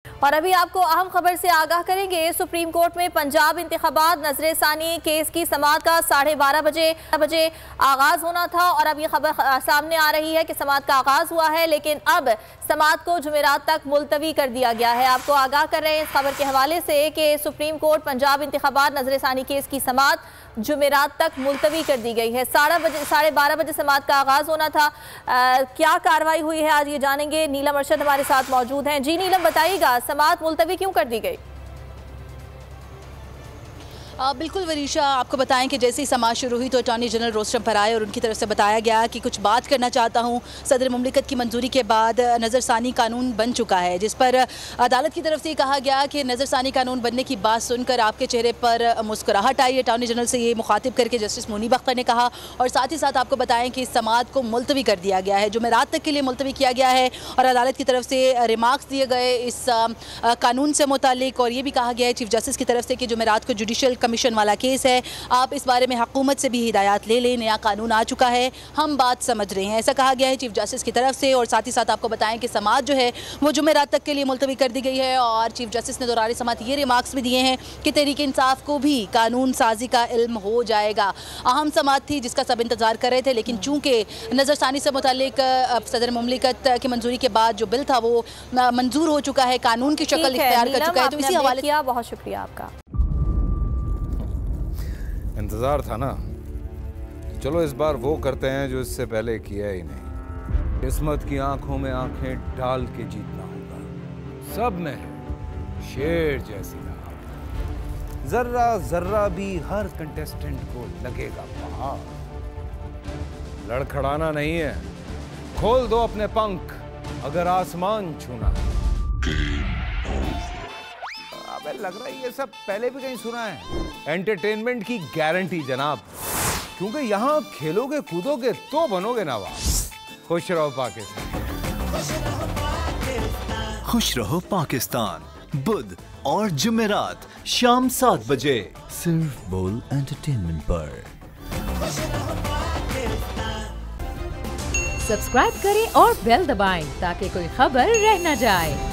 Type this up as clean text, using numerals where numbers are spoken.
और अभी आपको अहम खबर से आगाह करेंगे। सुप्रीम कोर्ट में पंजाब इंतखाबात नजर सानी केस की समाअत का 12:30 बजे आगाज होना था और अब ये खबर सामने आ रही है कि समाअत का आगाज हुआ है, लेकिन अब समाअत को जुमेरात तक मुलतवी कर दिया गया है। आपको आगाह कर रहे हैं इस खबर के हवाले से कि सुप्रीम कोर्ट पंजाब इंतखाबात नजर सानी केस की समाअत जुमेरात तक मुलतवी कर दी गई है। 12:30 बजे समाअत का आगाज होना था। क्या कार्रवाई हुई है आज ये जानेंगे। नीलम अरशद हमारे साथ मौजूद हैं। जी नीलम, बताइएगा समाअत मुलतवी क्यों कर दी गई? बिल्कुल वरीशा, आपको बताएं कि जैसे ही समाअत शुरू हुई तो अटॉर्नी जनरल रोस्टम पर आए और उनकी तरफ से बताया गया कि कुछ बात करना चाहता हूं। सदर मुमलिकत की मंजूरी के बाद नज़रसानी कानून बन चुका है, जिस पर अदालत की तरफ से कहा गया कि नज़रसानी कानून बनने की बात सुनकर आपके चेहरे पर मुस्कुराहट आई। अटॉर्नी जनरल से ये मुखातिब करके जस्टिस मुनीब अख्तर ने कहा और साथ ही साथ आपको बताएं कि इस समाअत को मुलतवी कर दिया गया है, जुमेरात तक के लिए मुलतवी किया गया है और अदालत की तरफ से रिमार्क्स दिए गए इस कानून से मुतालिक। और ये भी कहा गया है चीफ जस्टिस की तरफ से कि जुमेरात को जुडिशल कमीशन वाला केस है, आप इस बारे में हुकूमत से भी हिदायत ले लें, नया कानून आ चुका है, हम बात समझ रहे हैं, ऐसा कहा गया है चीफ जस्टिस की तरफ से। और साथ ही साथ आपको बताएं कि समाअत जो है वो जुमेरात तक के लिए मुलतवी कर दी गई है और चीफ जस्टिस ने दौरान समाअत ये रिमार्क्स भी दिए हैं कि तहरीक इंसाफ को भी कानून साजी का इल्म हो जाएगा। अहम समाअत थी जिसका सब इंतजार कर रहे थे, लेकिन चूंकि नज़रसानी से मुतालिक सदर मुमलिकत की मंजूरी के बाद जो बिल था वो मंजूर हो चुका है, कानून की शक्ल इख्तियार कर चुका है, तो इसी हवाले से बहुत शुक्रिया आपका। इंतजार था ना, चलो इस बार वो करते हैं जो इससे पहले किया ही नहीं। किस्मत की आंखों में आंखें डाल के जीतना होगा, सब में है शेर जैसी राह, जर्रा जर्रा भी हर कंटेस्टेंट को लगेगा पहाड़। लड़खड़ाना नहीं है, खोल दो अपने पंख अगर आसमान छूना है। लग रहा है ये सब पहले भी कहीं सुना है। एंटरटेनमेंट की गारंटी जनाब, क्योंकि यहाँ खेलोगे कूदोगे तो बनोगे नवाब। खुश रहो पाकिस्तान। खुश रहो पाकिस्तान बुध और जुमेरात शाम 7 बजे सिर्फ बोल एंटरटेनमेंट पर। सब्सक्राइब करें और बेल दबाएं ताकि कोई खबर रह न जाए।